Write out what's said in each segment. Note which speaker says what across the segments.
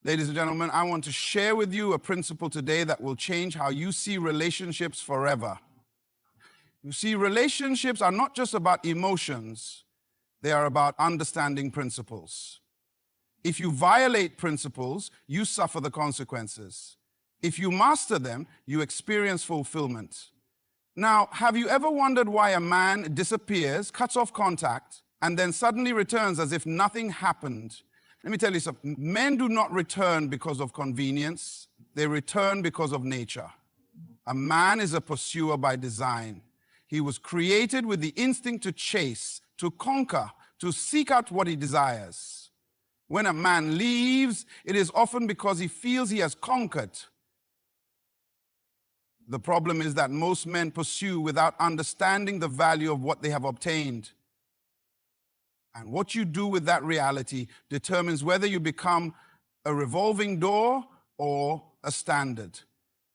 Speaker 1: Ladies and gentlemen, I want to share with you a principle today that will change how you see relationships forever. You see, relationships are not just about emotions, they are about understanding principles. If you violate principles, you suffer the consequences. If you master them, you experience fulfillment. Now, have you ever wondered why a man disappears, cuts off contact, and then suddenly returns as if nothing happened? Let me tell you something. Men do not return because of convenience. They return because of nature. A man is a pursuer by design. He was created with the instinct to chase, to conquer, to seek out what he desires. When a man leaves, it is often because he feels he has conquered. The problem is that most men pursue without understanding the value of what they have obtained. And what you do with that reality determines whether you become a revolving door or a standard.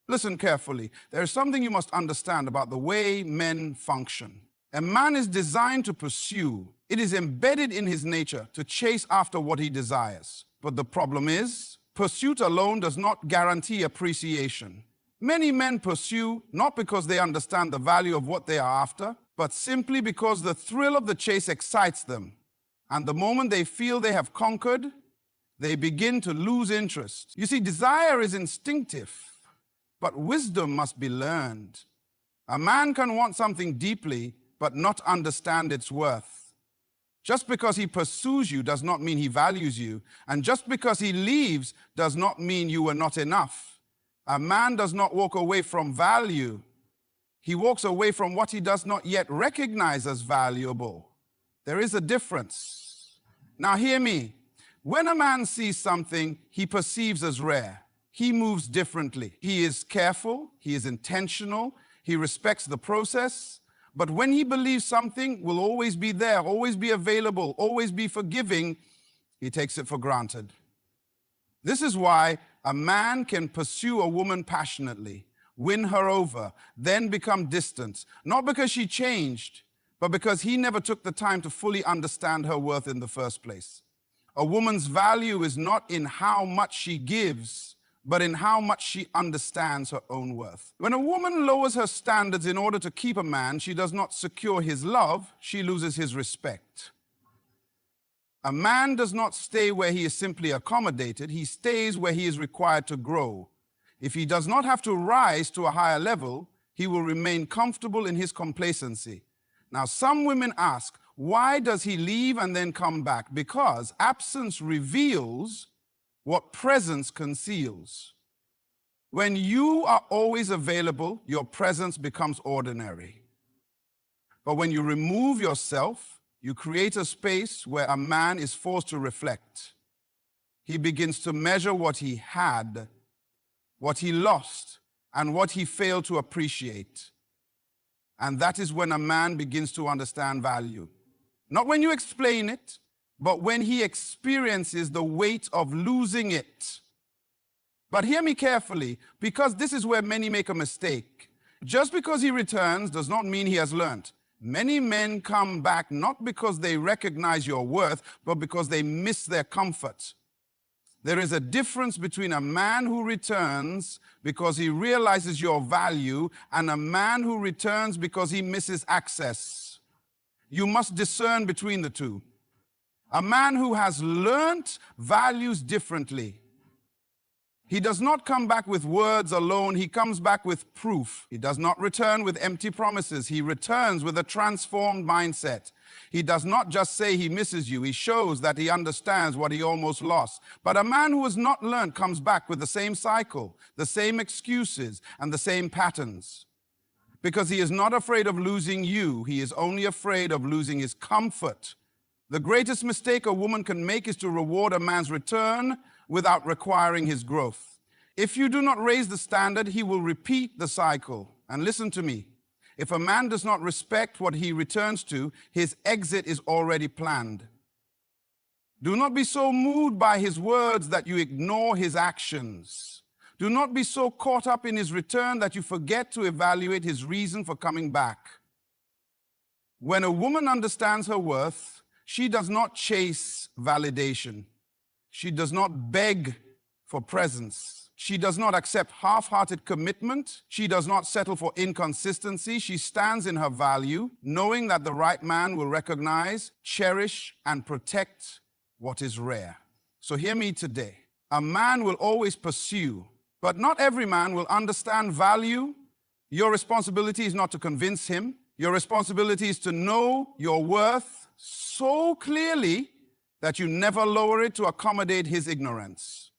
Speaker 1: Listen carefully. There is something you must understand about the way men function. A man is designed to pursue. It is embedded in his nature to chase after what he desires. But the problem is, pursuit alone does not guarantee appreciation. Many men pursue not because they understand the value of what they are after, but simply because the thrill of the chase excites them. And the moment they feel they have conquered, they begin to lose interest. You see, desire is instinctive, but wisdom must be learned. A man can want something deeply, but not understand its worth. Just because he pursues you does not mean he values you. And just because he leaves does not mean you were not enough. A man does not walk away from value. He walks away from what he does not yet recognize as valuable. There is a difference. Now hear me. When a man sees something he perceives as rare, he moves differently. He is careful, he is intentional, he respects the process. But when he believes something will always be there, always be available, always be forgiving, he takes it for granted. This is why a man can pursue a woman passionately, win her over, then become distant, not because she changed, but because he never took the time to fully understand her worth in the first place. A woman's value is not in how much she gives, but in how much she understands her own worth. When a woman lowers her standards in order to keep a man, she does not secure his love, she loses his respect. A man does not stay where he is simply accommodated, he stays where he is required to grow. If he does not have to rise to a higher level, he will remain comfortable in his complacency. Now, some women ask, why does he leave and then come back? Because absence reveals what presence conceals. When you are always available, your presence becomes ordinary. But when you remove yourself, you create a space where a man is forced to reflect. He begins to measure what he had, what he lost, and what he failed to appreciate. And that is when a man begins to understand value. Not when you explain it, but when he experiences the weight of losing it. But hear me carefully, because this is where many make a mistake. Just because he returns does not mean he has learned. Many men come back not because they recognize your worth, but because they miss their comfort. There is a difference between a man who returns because he realizes your value and a man who returns because he misses access. You must discern between the two. A man who has learnt values differently. He does not come back with words alone, he comes back with proof. He does not return with empty promises, he returns with a transformed mindset. He does not just say he misses you, he shows that he understands what he almost lost. But a man who has not learned comes back with the same cycle, the same excuses, and the same patterns. Because he is not afraid of losing you, he is only afraid of losing his comfort. The greatest mistake a woman can make is to reward a man's return without requiring his growth. If you do not raise the standard, he will repeat the cycle. And listen to me. If a man does not respect what he returns to, his exit is already planned. Do not be so moved by his words that you ignore his actions. Do not be so caught up in his return that you forget to evaluate his reason for coming back. When a woman understands her worth, she does not chase validation. She does not beg for presence. She does not accept half-hearted commitment. She does not settle for inconsistency. She stands in her value, knowing that the right man will recognize, cherish, and protect what is rare. So hear me today. A man will always pursue, but not every man will understand value. Your responsibility is not to convince him. Your responsibility is to know your worth so clearly that you never lower it to accommodate his ignorance.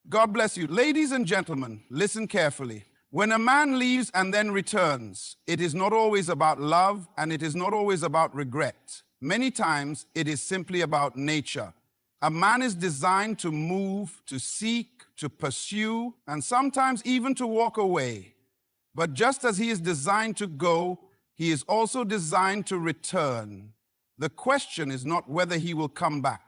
Speaker 1: God bless you. Ladies and gentlemen, listen carefully. When a man leaves and then returns, it is not always about love and it is not always about regret. Many times it is simply about nature. A man is designed to move, to seek, to pursue, and sometimes even to walk away. But just as he is designed to go, he is also designed to return. The question is not whether he will come back.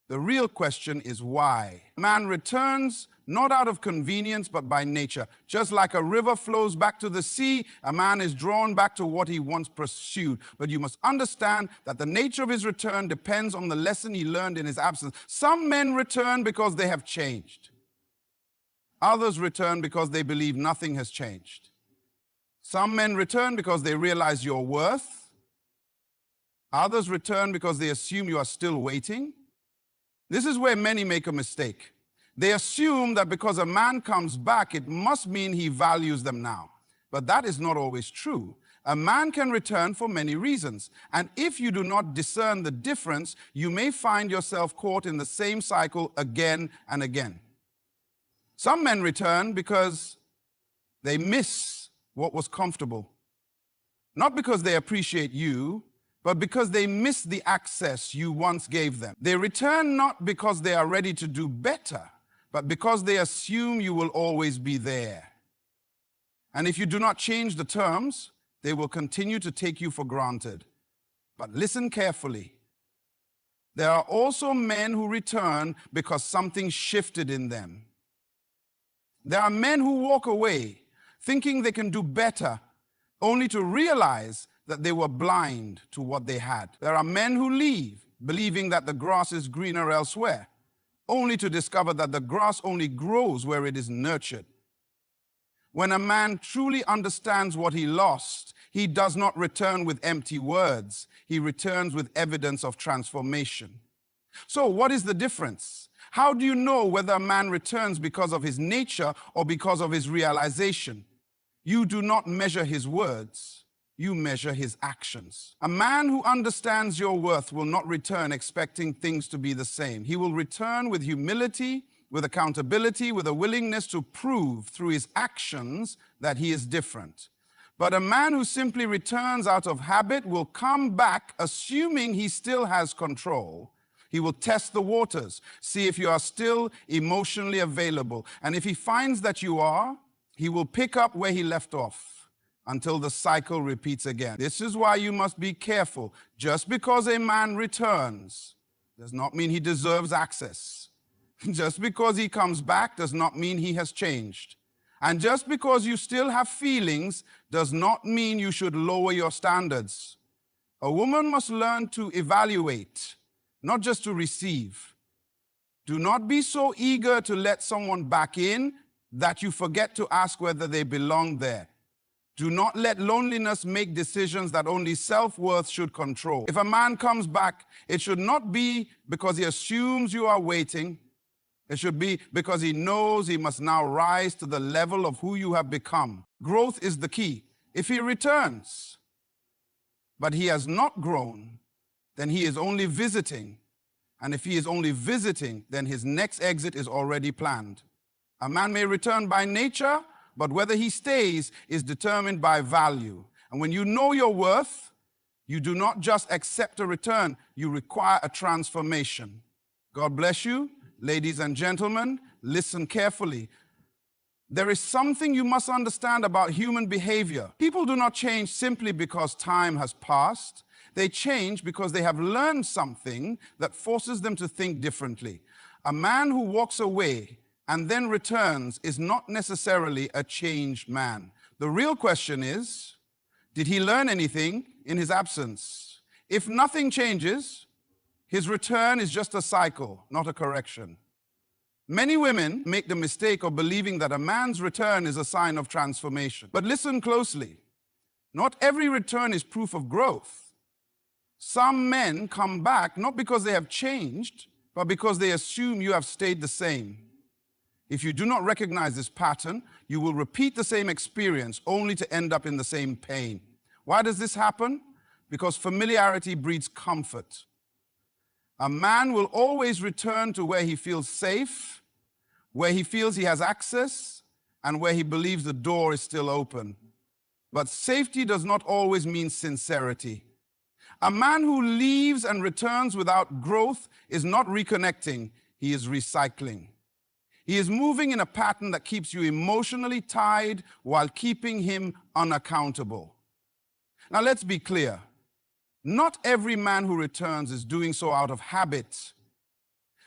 Speaker 1: The real question is why. Man returns not out of convenience, but by nature. Just like a river flows back to the sea, a man is drawn back to what he once pursued. But you must understand that the nature of his return depends on the lesson he learned in his absence. Some men return because they have changed. Others return because they believe nothing has changed. Some men return because they realize your worth. Others return because they assume you are still waiting. This is where many make a mistake. They assume that because a man comes back, it must mean he values them now. But that is not always true. A man can return for many reasons. And if you do not discern the difference, you may find yourself caught in the same cycle again and again. Some men return because they miss what was comfortable. Not because they appreciate you, but because they miss the access you once gave them. They return not because they are ready to do better, but because they assume you will always be there. And if you do not change the terms, they will continue to take you for granted. But listen carefully. There are also men who return because something shifted in them. There are men who walk away thinking they can do better, only to realize that they were blind to what they had. There are men who leave, believing that the grass is greener elsewhere, only to discover that the grass only grows where it is nurtured. When a man truly understands what he lost, he does not return with empty words. He returns with evidence of transformation. So what is the difference? How do you know whether a man returns because of his nature or because of his realization? You do not measure his words. You measure his actions. A man who understands your worth will not return expecting things to be the same. He will return with humility, with accountability, with a willingness to prove through his actions that he is different. But a man who simply returns out of habit will come back assuming he still has control. He will test the waters, see if you are still emotionally available. And if he finds that you are, he will pick up where he left off until the cycle repeats again. This is why you must be careful. Just because a man returns does not mean he deserves access. Just because he comes back does not mean he has changed. And just because you still have feelings does not mean you should lower your standards. A woman must learn to evaluate, not just to receive. Do not be so eager to let someone back in that you forget to ask whether they belong there. Do not let loneliness make decisions that only self-worth should control. If a man comes back, it should not be because he assumes you are waiting. It should be because he knows he must now rise to the level of who you have become. Growth is the key. If he returns, but he has not grown, then he is only visiting. And if he is only visiting, then his next exit is already planned. A man may return by nature, but whether he stays is determined by value. And when you know your worth, you do not just accept a return, you require a transformation. God bless you. Ladies and gentlemen, listen carefully. There is something you must understand about human behavior. People do not change simply because time has passed. They change because they have learned something that forces them to think differently. A man who walks away and then returns is not necessarily a changed man. The real question is, did he learn anything in his absence? If nothing changes, his return is just a cycle, not a correction. Many women make the mistake of believing that a man's return is a sign of transformation. But listen closely. Not every return is proof of growth. Some men come back not because they have changed, but because they assume you have stayed the same. If you do not recognize this pattern, you will repeat the same experience only to end up in the same pain. Why does this happen? Because familiarity breeds comfort. A man will always return to where he feels safe, where he feels he has access, and where he believes the door is still open. But safety does not always mean sincerity. A man who leaves and returns without growth is not reconnecting, he is recycling. He is moving in a pattern that keeps you emotionally tied while keeping him unaccountable. Now let's be clear. Not every man who returns is doing so out of habit.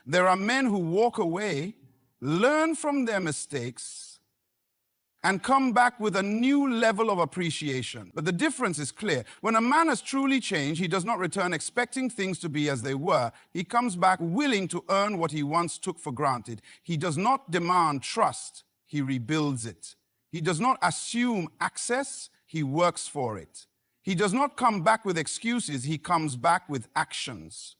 Speaker 1: There are men who walk away, learn from their mistakes, and come back with a new level of appreciation. But the difference is clear. When a man has truly changed, he does not return expecting things to be as they were. He comes back willing to earn what he once took for granted. He does not demand trust, he rebuilds it. He does not assume access, he works for it. He does not come back with excuses, he comes back with actions.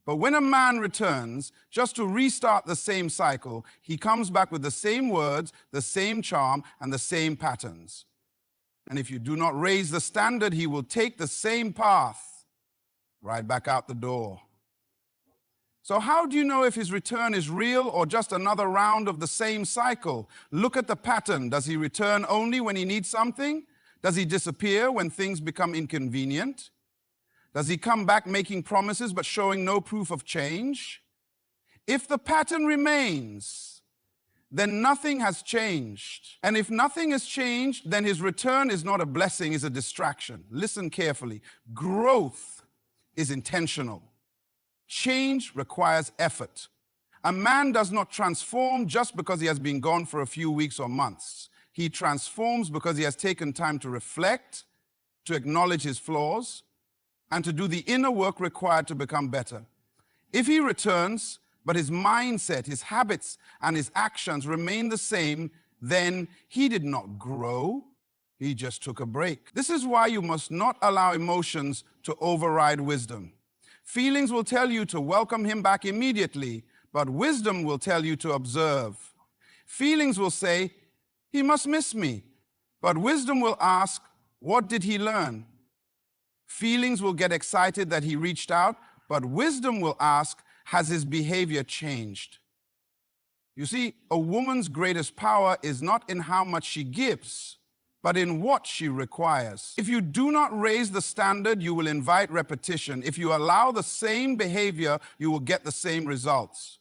Speaker 1: But when a man returns just to restart the same cycle, he comes back with the same words, the same charm, and the same patterns. And if you do not raise the standard, he will take the same path right back out the door. So how do you know if his return is real or just another round of the same cycle? Look at the pattern. Does he return only when he needs something? Does he disappear when things become inconvenient? Does he come back making promises but showing no proof of change? If the pattern remains, then nothing has changed. And if nothing has changed, then his return is not a blessing, it's a distraction. Listen carefully. Growth is intentional. Change requires effort. A man does not transform just because he has been gone for a few weeks or months. He transforms because he has taken time to reflect, to acknowledge his flaws, and to do the inner work required to become better. If he returns, but his mindset, his habits, and his actions remain the same, then he did not grow, he just took a break. This is why you must not allow emotions to override wisdom. Feelings will tell you to welcome him back immediately, but wisdom will tell you to observe. Feelings will say, he must miss me, but wisdom will ask, what did he learn? Feelings will get excited that he reached out, but wisdom will ask, has his behavior changed? You see, a woman's greatest power is not in how much she gives, but in what she requires. If you do not raise the standard, you will invite repetition. If you allow the same behavior, you will get the same results.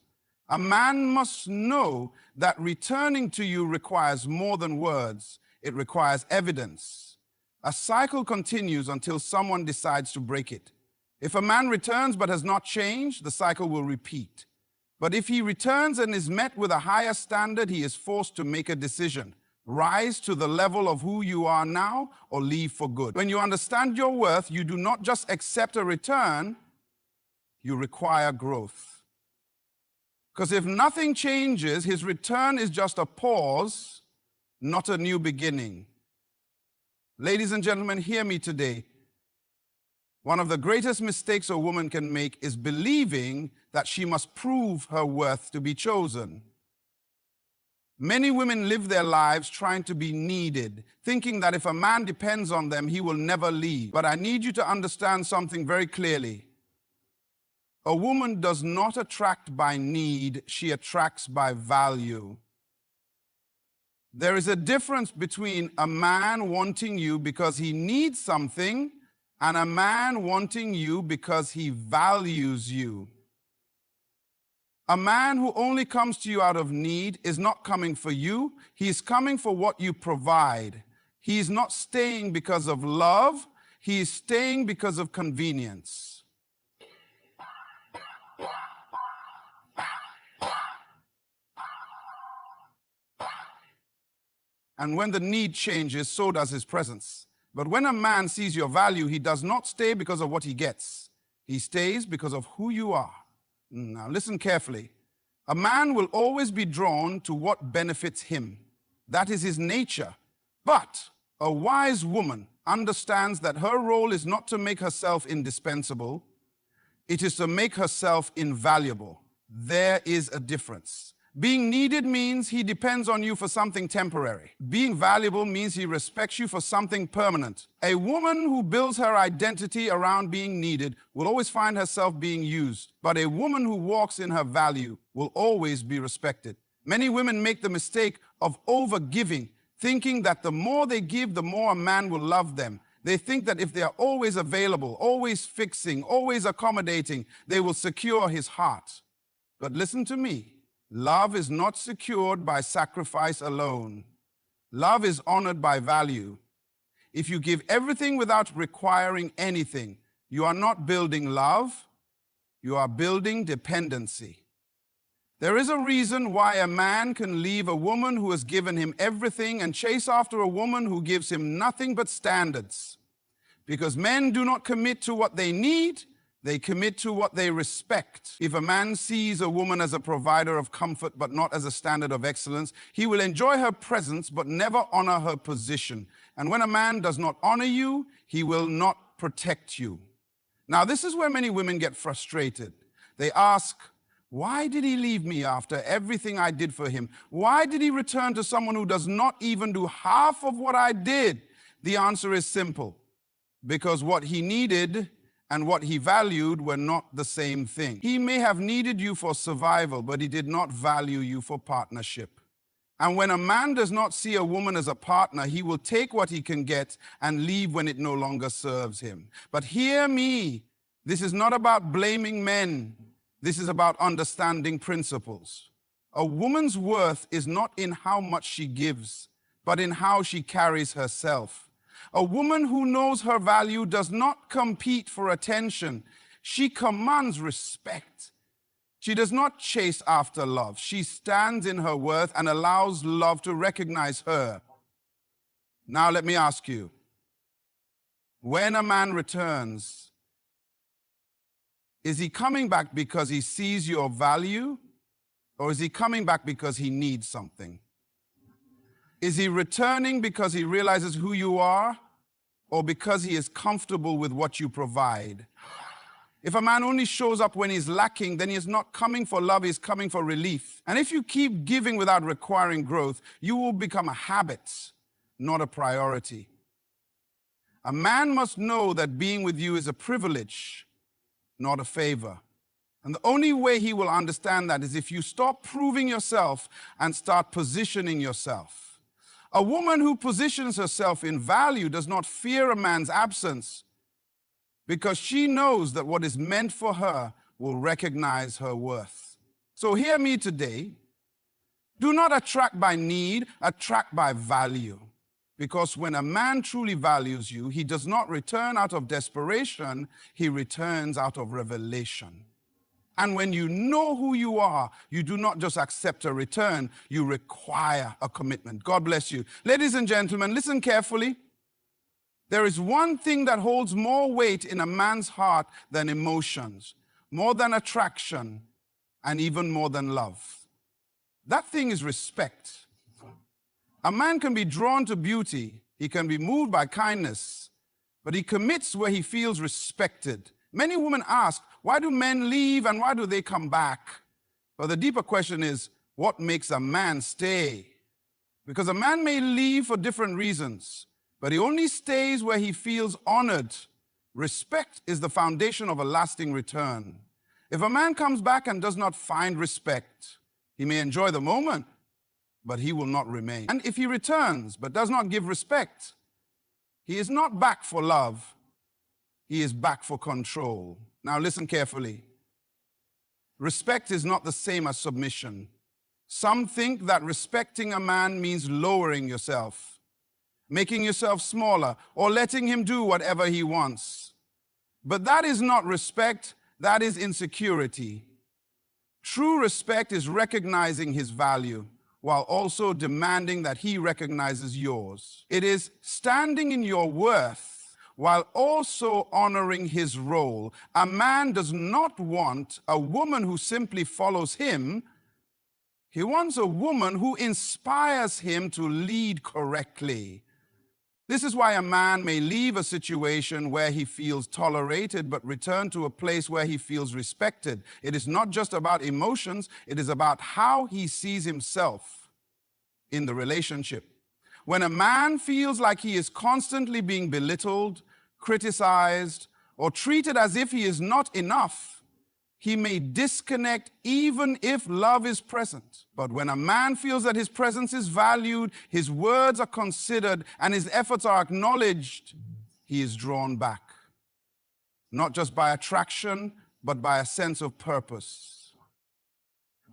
Speaker 1: A man must know that returning to you requires more than words. It requires evidence. A cycle continues until someone decides to break it. If a man returns but has not changed, the cycle will repeat. But if he returns and is met with a higher standard, he is forced to make a decision. Rise to the level of who you are now or leave for good. When you understand your worth, you do not just accept a return, you require growth. Because if nothing changes, his return is just a pause, not a new beginning. Ladies and gentlemen, hear me today. One of the greatest mistakes a woman can make is believing that she must prove her worth to be chosen. Many women live their lives trying to be needed, thinking that if a man depends on them, he will never leave. But I need you to understand something very clearly. A woman does not attract by need, she attracts by value. There is a difference between a man wanting you because he needs something and a man wanting you because he values you. A man who only comes to you out of need is not coming for you. He is coming for what you provide. He is not staying because of love. He is staying because of convenience. And when the need changes, so does his presence. But when a man sees your value, he does not stay because of what he gets. He stays because of who you are. Now listen carefully. A man will always be drawn to what benefits him. That is his nature. But a wise woman understands that her role is not to make herself indispensable, it is to make herself invaluable. There is a difference. Being needed means he depends on you for something temporary. Being valuable means he respects you for something permanent. A woman who builds her identity around being needed will always find herself being used. But a woman who walks in her value will always be respected. Many women make the mistake of overgiving, thinking that the more they give, the more a man will love them. They think that if they are always available, always fixing, always accommodating, they will secure his heart. But listen to me. Love is not secured by sacrifice alone. Love is honored by value. If you give everything without requiring anything, you are not building love, you are building dependency. There is a reason why a man can leave a woman who has given him everything and chase after a woman who gives him nothing but standards. Because men do not commit to what they need, they commit to what they respect. If a man sees a woman as a provider of comfort but not as a standard of excellence, he will enjoy her presence but never honor her position. And when a man does not honor you, he will not protect you. Now, this is where many women get frustrated. They ask, why did he leave me after everything I did for him? Why did he return to someone who does not even do half of what I did? The answer is simple. Because what he needed and what he valued were not the same thing. He may have needed you for survival, but he did not value you for partnership. And when a man does not see a woman as a partner, he will take what he can get and leave when it no longer serves him. But hear me, this is not about blaming men. This is about understanding principles. A woman's worth is not in how much she gives, but in how she carries herself. A woman who knows her value does not compete for attention. She commands respect. She does not chase after love. She stands in her worth and allows love to recognize her. Now let me ask you, when a man returns, is he coming back because he sees your value, or is he coming back because he needs something? Is he returning because he realizes who you are, or because he is comfortable with what you provide? If a man only shows up when he's lacking, then he is not coming for love, he's coming for relief. And if you keep giving without requiring growth, you will become a habit, not a priority. A man must know that being with you is a privilege, not a favor. And the only way he will understand that is if you stop proving yourself and start positioning yourself. A woman who positions herself in value does not fear a man's absence because she knows that what is meant for her will recognize her worth. So hear me today. Do not attract by need, attract by value. Because when a man truly values you, he does not return out of desperation, he returns out of revelation. And when you know who you are, you do not just accept a return, you require a commitment. God bless you. Ladies and gentlemen, listen carefully. There is one thing that holds more weight in a man's heart than emotions, more than attraction, and even more than love. That thing is respect. A man can be drawn to beauty, he can be moved by kindness, but he commits where he feels respected. Many women ask, why do men leave and why do they come back? But the deeper question is, what makes a man stay? Because a man may leave for different reasons, but he only stays where he feels honored. Respect is the foundation of a lasting return. If a man comes back and does not find respect, he may enjoy the moment, but he will not remain. And if he returns but does not give respect, he is not back for love, he is back for control. Now listen carefully. Respect is not the same as submission. Some think that respecting a man means lowering yourself, making yourself smaller, or letting him do whatever he wants. But that is not respect, that is insecurity. True respect is recognizing his value while also demanding that he recognizes yours. It is standing in your worth while also honoring his role. A man does not want a woman who simply follows him, He wants a woman who inspires him to lead correctly. This is why a man may leave a situation where he feels tolerated but return to a place where he feels respected. It is not just about emotions, it is about how he sees himself in the relationship. When a man feels like he is constantly being belittled, criticized, or treated as if he is not enough, he may disconnect even if love is present. But when a man feels that his presence is valued, his words are considered, and his efforts are acknowledged, he is drawn back. Not just by attraction, but by a sense of purpose.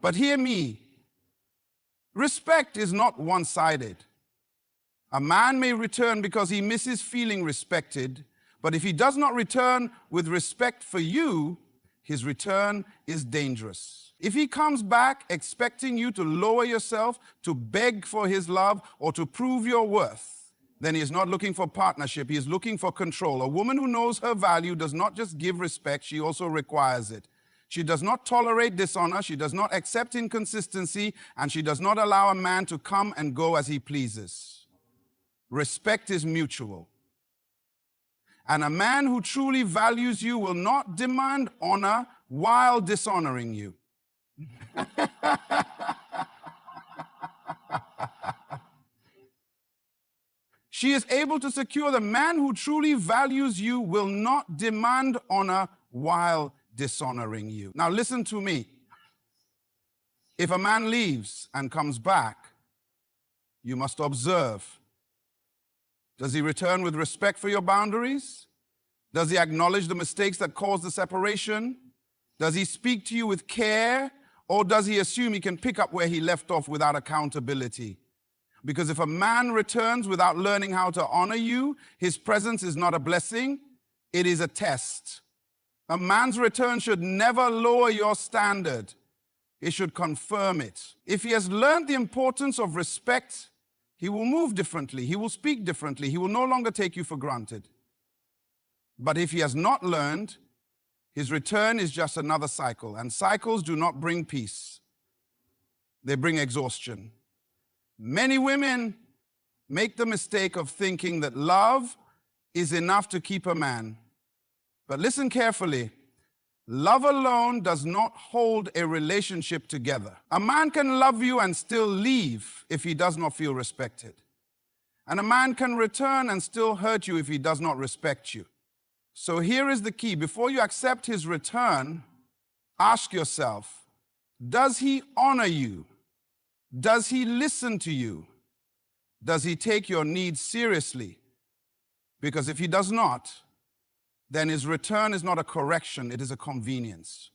Speaker 1: But hear me, respect is not one-sided. A man may return because he misses feeling respected, but if he does not return with respect for you, his return is dangerous. If he comes back expecting you to lower yourself, to beg for his love, or to prove your worth, then he is not looking for partnership, he is looking for control. A woman who knows her value does not just give respect, she also requires it. She does not tolerate dishonor, she does not accept inconsistency, and she does not allow a man to come and go as he pleases. Respect is mutual. And a man who truly values you will not demand honor while dishonoring you. She is able to secure the man who truly values you will not demand honor while dishonoring you. Now listen to me. If a man leaves and comes back, you must observe. Does he return with respect for your boundaries? Does he acknowledge the mistakes that caused the separation? Does he speak to you with care? Or does he assume he can pick up where he left off without accountability? Because if a man returns without learning how to honor you, his presence is not a blessing, it is a test. A man's return should never lower your standard. It should confirm it. If he has learned the importance of respect, he will move differently, he will speak differently, he will no longer take you for granted. But if he has not learned, his return is just another cycle, and cycles do not bring peace. They bring exhaustion. Many women make the mistake of thinking that love is enough to keep a man. But listen carefully. Love alone does not hold a relationship together. A man can love you and still leave if he does not feel respected. And a man can return and still hurt you if he does not respect you. So here is the key. Before you accept his return, ask yourself, does he honor you? Does he listen to you? Does he take your needs seriously? Because if he does not, then his return is not a correction, it is a convenience.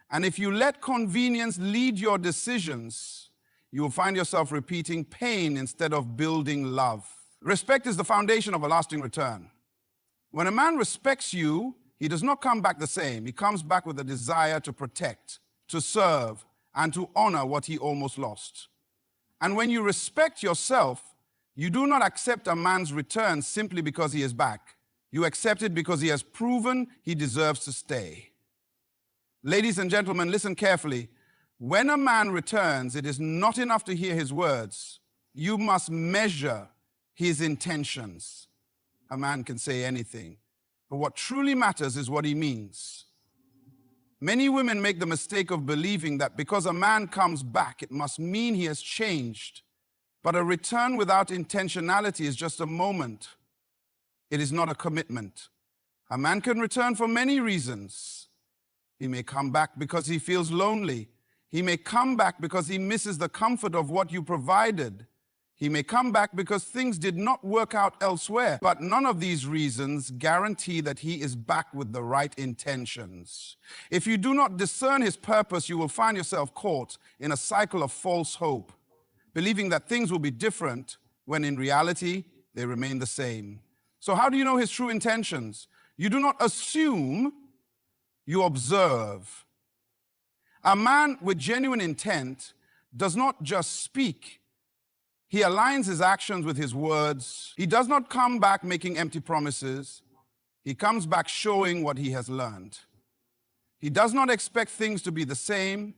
Speaker 1: And if you let convenience lead your decisions, you will find yourself repeating pain instead of building love. Respect is the foundation of a lasting return. When a man respects you, he does not come back the same. He comes back with a desire to protect, to serve, and to honor what he almost lost. And when you respect yourself, you do not accept a man's return simply because he is back. You accept it because he has proven he deserves to stay. Ladies and gentlemen, listen carefully. When a man returns, it is not enough to hear his words. You must measure his intentions. A man can say anything, but what truly matters is what he means. Many women make the mistake of believing that because a man comes back, it must mean he has changed. But a return without intentionality is just a moment. It is not a commitment. A man can return for many reasons. He may come back because he feels lonely. He may come back because he misses the comfort of what you provided. He may come back because things did not work out elsewhere. But none of these reasons guarantee that he is back with the right intentions. If you do not discern his purpose, you will find yourself caught in a cycle of false hope, believing that things will be different when in reality they remain the same. So how do you know his true intentions? You do not assume, you observe. A man with genuine intent does not just speak. He aligns his actions with his words. He does not come back making empty promises. He comes back showing what he has learned. He does not expect things to be the same.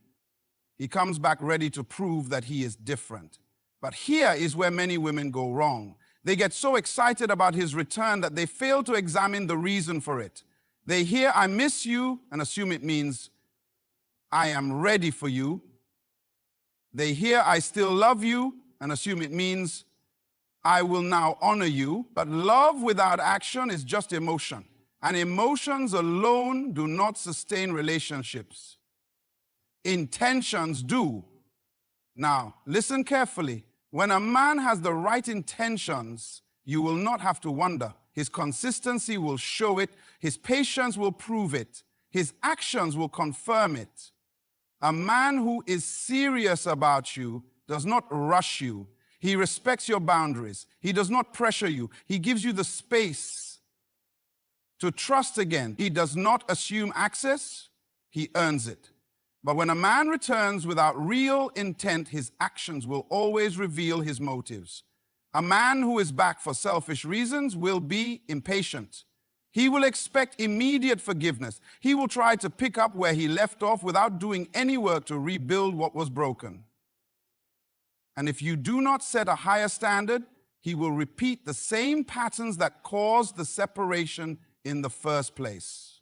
Speaker 1: He comes back ready to prove that he is different. But here is where many women go wrong. They get so excited about his return that they fail to examine the reason for it. They hear, "I miss you," and assume it means, "I am ready for you." They hear, "I still love you," and assume it means, "I will now honor you." But love without action is just emotion. And emotions alone do not sustain relationships. Intentions do. Now, listen carefully. When a man has the right intentions, you will not have to wonder. His consistency will show it. His patience will prove it. His actions will confirm it. A man who is serious about you does not rush you. He respects your boundaries. He does not pressure you. He gives you the space to trust again. He does not assume access. He earns it. But when a man returns without real intent, his actions will always reveal his motives. A man who is back for selfish reasons will be impatient. He will expect immediate forgiveness. He will try to pick up where he left off without doing any work to rebuild what was broken. And if you do not set a higher standard, he will repeat the same patterns that caused the separation in the first place.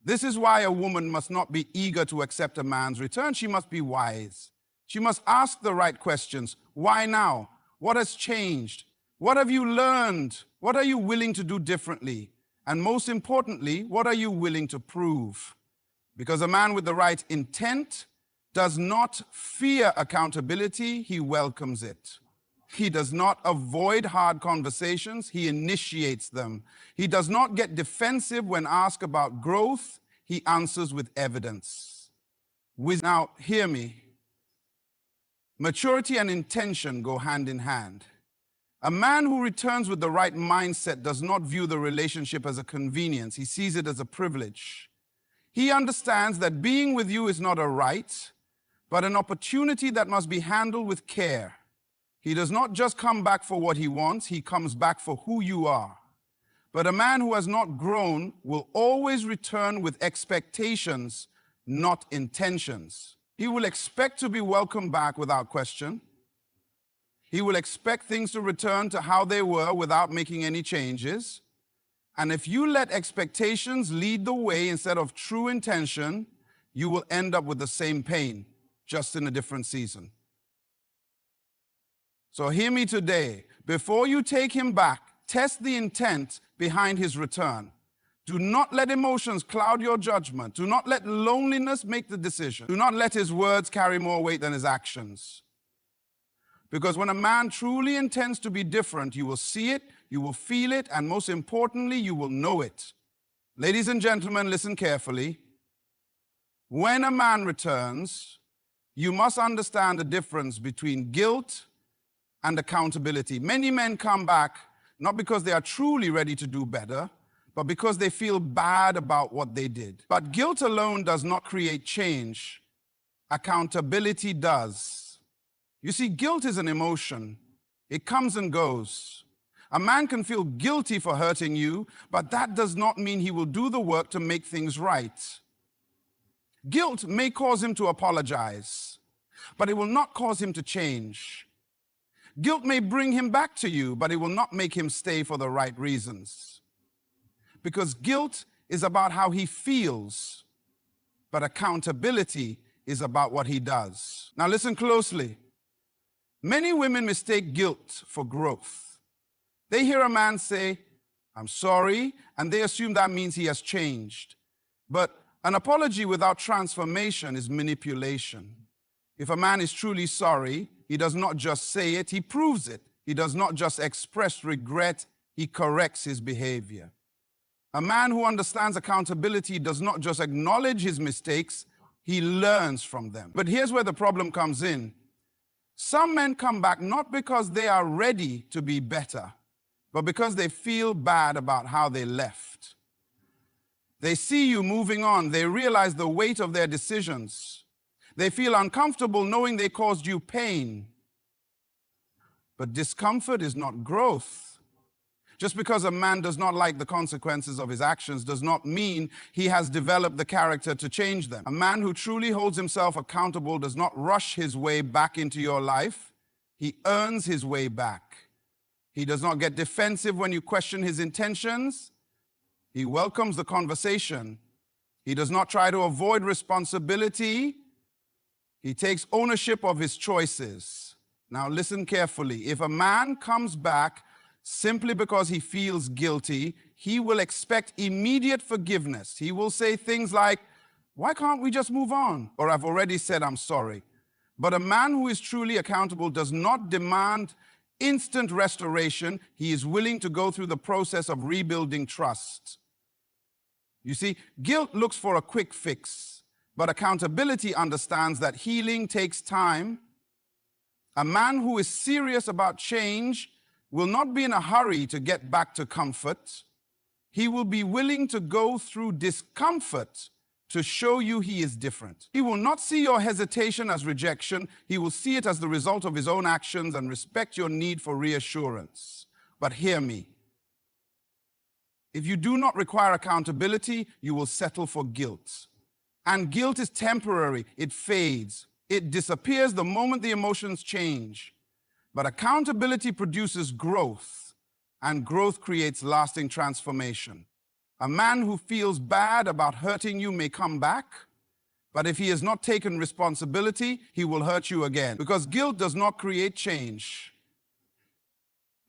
Speaker 1: This is why a woman must not be eager to accept a man's return. She must be wise. She must ask the right questions. Why now? What has changed? What have you learned? What are you willing to do differently? And most importantly, what are you willing to prove? Because a man with the right intent does not fear accountability, he welcomes it. He does not avoid hard conversations, he initiates them. He does not get defensive when asked about growth, he answers with evidence. Now, hear me. Maturity and intention go hand in hand. A man who returns with the right mindset does not view the relationship as a convenience, he sees it as a privilege. He understands that being with you is not a right, but an opportunity that must be handled with care. He does not just come back for what he wants, he comes back for who you are. But a man who has not grown will always return with expectations, not intentions. He will expect to be welcomed back without question. He will expect things to return to how they were without making any changes. And if you let expectations lead the way instead of true intention, you will end up with the same pain, just in a different season. So hear me today. Before you take him back, test the intent behind his return. Do not let emotions cloud your judgment. Do not let loneliness make the decision. Do not let his words carry more weight than his actions. Because when a man truly intends to be different, you will see it, you will feel it, and most importantly, you will know it. Ladies and gentlemen, listen carefully. When a man returns, you must understand the difference between guilt and accountability. Many men come back not because they are truly ready to do better, but because they feel bad about what they did. But guilt alone does not create change. Accountability does. You see, guilt is an emotion. It comes and goes. A man can feel guilty for hurting you, but that does not mean he will do the work to make things right. Guilt may cause him to apologize, but it will not cause him to change. Guilt may bring him back to you, but it will not make him stay for the right reasons. Because guilt is about how he feels, but accountability is about what he does. Now listen closely. Many women mistake guilt for growth. They hear a man say, "I'm sorry," and they assume that means he has changed. But an apology without transformation is manipulation. If a man is truly sorry, he does not just say it, he proves it. He does not just express regret, he corrects his behavior. A man who understands accountability does not just acknowledge his mistakes, he learns from them. But here's where the problem comes in. Some men come back not because they are ready to be better, but because they feel bad about how they left. They see you moving on. They realize the weight of their decisions. They feel uncomfortable knowing they caused you pain. But discomfort is not growth. Just because a man does not like the consequences of his actions does not mean he has developed the character to change them. A man who truly holds himself accountable does not rush his way back into your life. He earns his way back. He does not get defensive when you question his intentions. He welcomes the conversation. He does not try to avoid responsibility. He takes ownership of his choices. Now listen carefully. If a man comes back simply because he feels guilty, he will expect immediate forgiveness. He will say things like, "Why can't we just move on?" Or, "I've already said I'm sorry." But a man who is truly accountable does not demand instant restoration. He is willing to go through the process of rebuilding trust. You see, guilt looks for a quick fix, but accountability understands that healing takes time. A man who is serious about change will not be in a hurry to get back to comfort. He will be willing to go through discomfort to show you he is different. He will not see your hesitation as rejection. He will see it as the result of his own actions and respect your need for reassurance. But hear me. If you do not require accountability, you will settle for guilt. And guilt is temporary. It fades. It disappears the moment the emotions change. But accountability produces growth, and growth creates lasting transformation. A man who feels bad about hurting you may come back, but if he has not taken responsibility, he will hurt you again. Because guilt does not create change.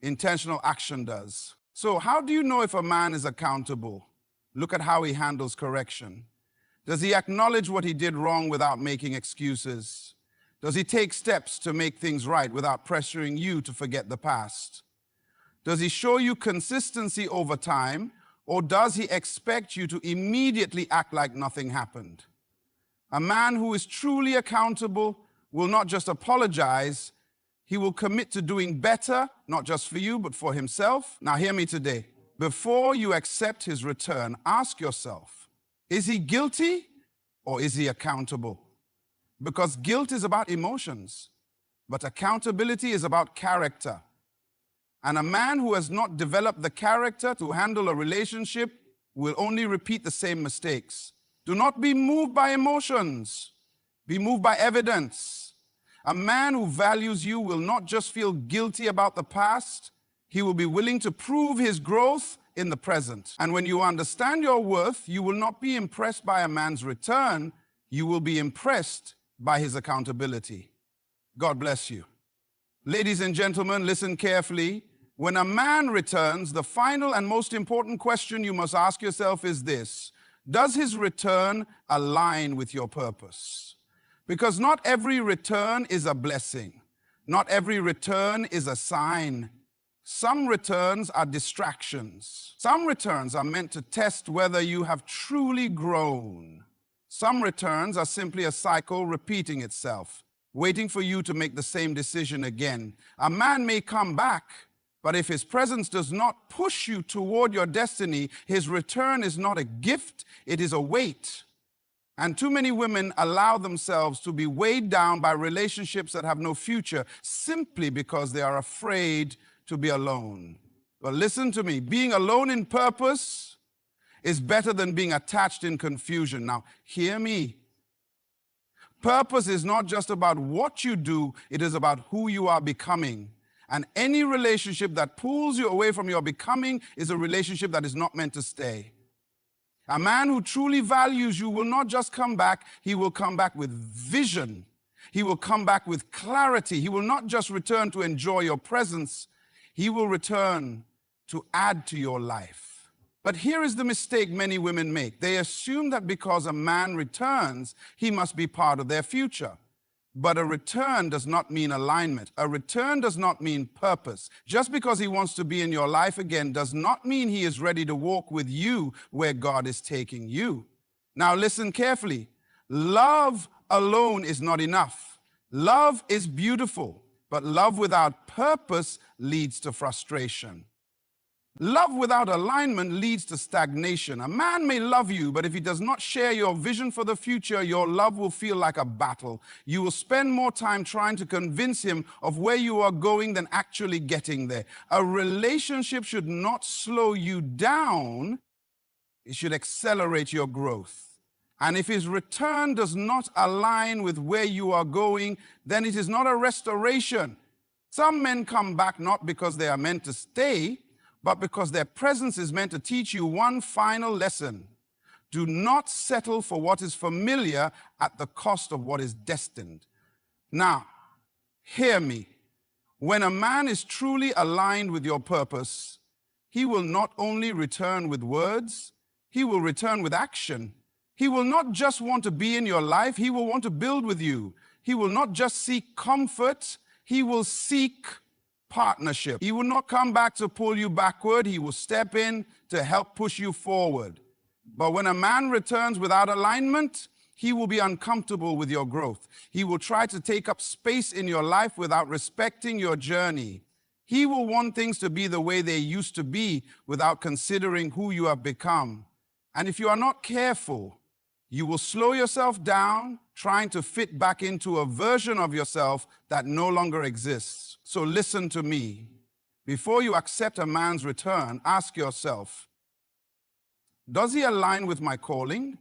Speaker 1: Intentional action does. So how do you know if a man is accountable? Look at how he handles correction. Does he acknowledge what he did wrong without making excuses? Does he take steps to make things right without pressuring you to forget the past? Does he show you consistency over time, or does he expect you to immediately act like nothing happened? A man who is truly accountable will not just apologize, he will commit to doing better, not just for you, but for himself. Now hear me today. Before you accept his return, ask yourself, is he guilty or is he accountable? Because guilt is about emotions, but accountability is about character. And a man who has not developed the character to handle a relationship will only repeat the same mistakes. Do not be moved by emotions. Be moved by evidence. A man who values you will not just feel guilty about the past. He will be willing to prove his growth in the present. And when you understand your worth, you will not be impressed by a man's return. You will be impressed by his accountability. God bless you. Ladies and gentlemen, listen carefully. When a man returns, the final and most important question you must ask yourself is this: does his return align with your purpose? Because not every return is a blessing. Not every return is a sign. Some returns are distractions. Some returns are meant to test whether you have truly grown. Some returns are simply a cycle repeating itself, waiting for you to make the same decision again. A man may come back, but if his presence does not push you toward your destiny, his return is not a gift, it is a weight. And too many women allow themselves to be weighed down by relationships that have no future simply because they are afraid to be alone. But listen to me, being alone in purpose is better than being attached in confusion. Now, hear me. Purpose is not just about what you do, it is about who you are becoming. And any relationship that pulls you away from your becoming is a relationship that is not meant to stay. A man who truly values you will not just come back, he will come back with vision. He will come back with clarity. He will not just return to enjoy your presence, he will return to add to your life. But here is the mistake many women make. They assume that because a man returns, he must be part of their future. But a return does not mean alignment. A return does not mean purpose. Just because he wants to be in your life again does not mean he is ready to walk with you where God is taking you. Now listen carefully. Love alone is not enough. Love is beautiful, but love without purpose leads to frustration. Love without alignment leads to stagnation. A man may love you, but if he does not share your vision for the future, your love will feel like a battle. You will spend more time trying to convince him of where you are going than actually getting there. A relationship should not slow you down. It should accelerate your growth. And if his return does not align with where you are going, then it is not a restoration. Some men come back not because they are meant to stay, but because their presence is meant to teach you one final lesson. Do not settle for what is familiar at the cost of what is destined. Now, hear me. When a man is truly aligned with your purpose, he will not only return with words, he will return with action. He will not just want to be in your life, he will want to build with you. He will not just seek comfort, he will seek partnership. He will not come back to pull you backward. He will step in to help push you forward. But when a man returns without alignment, he will be uncomfortable with your growth. He will try to take up space in your life without respecting your journey. He will want things to be the way they used to be without considering who you have become. And if you are not careful, you will slow yourself down, trying to fit back into a version of yourself that no longer exists. So listen to me. Before you accept a man's return, ask yourself, does he align with my calling?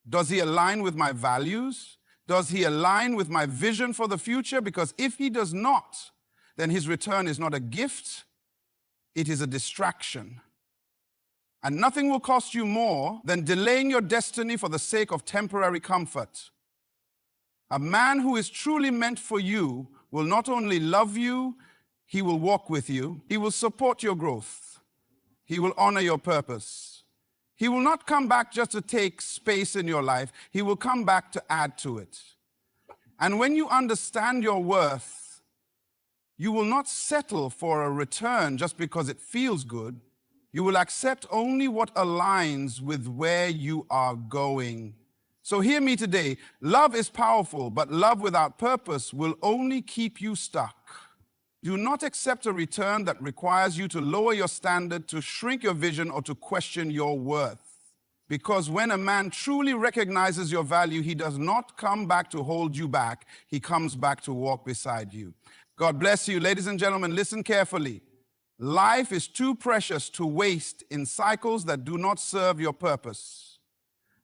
Speaker 1: Does he align with my values? Does he align with my vision for the future? Because if he does not, then his return is not a gift, it is a distraction. And nothing will cost you more than delaying your destiny for the sake of temporary comfort. A man who is truly meant for you will not only love you, he will walk with you. He will support your growth. He will honor your purpose. He will not come back just to take space in your life. He will come back to add to it. And when you understand your worth, you will not settle for a return just because it feels good. You will accept only what aligns with where you are going. So hear me today. Love is powerful, but love without purpose will only keep you stuck. Do not accept a return that requires you to lower your standard, to shrink your vision, or to question your worth. Because when a man truly recognizes your value, he does not come back to hold you back. He comes back to walk beside you. God bless you. Ladies and gentlemen, listen carefully. Life is too precious to waste in cycles that do not serve your purpose.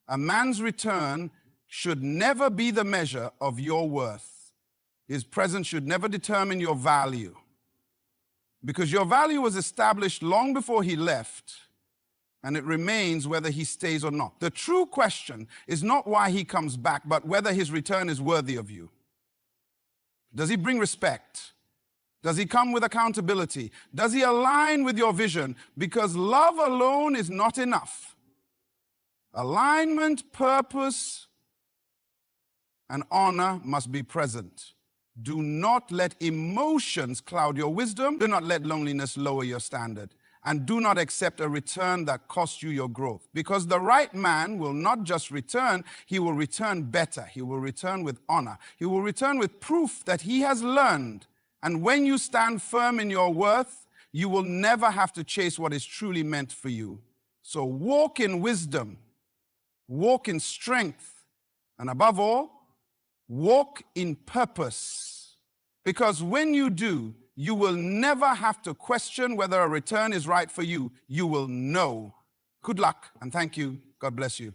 Speaker 1: A man's return should never be the measure of your worth. His presence should never determine your value. Because your value was established long before he left, and it remains whether he stays or not. The true question is not why he comes back, but whether his return is worthy of you. Does he bring respect? Does he come with accountability? Does he align with your vision? Because love alone is not enough. Alignment, purpose, and honor must be present. Do not let emotions cloud your wisdom. Do not let loneliness lower your standard. And do not accept a return that costs you your growth. Because the right man will not just return, he will return better. He will return with honor. He will return with proof that he has learned. And when you stand firm in your worth, you will never have to chase what is truly meant for you. So walk in wisdom, walk in strength, and above all, walk in purpose. Because when you do, you will never have to question whether a return is right for you. You will know. Good luck and thank you. God bless you.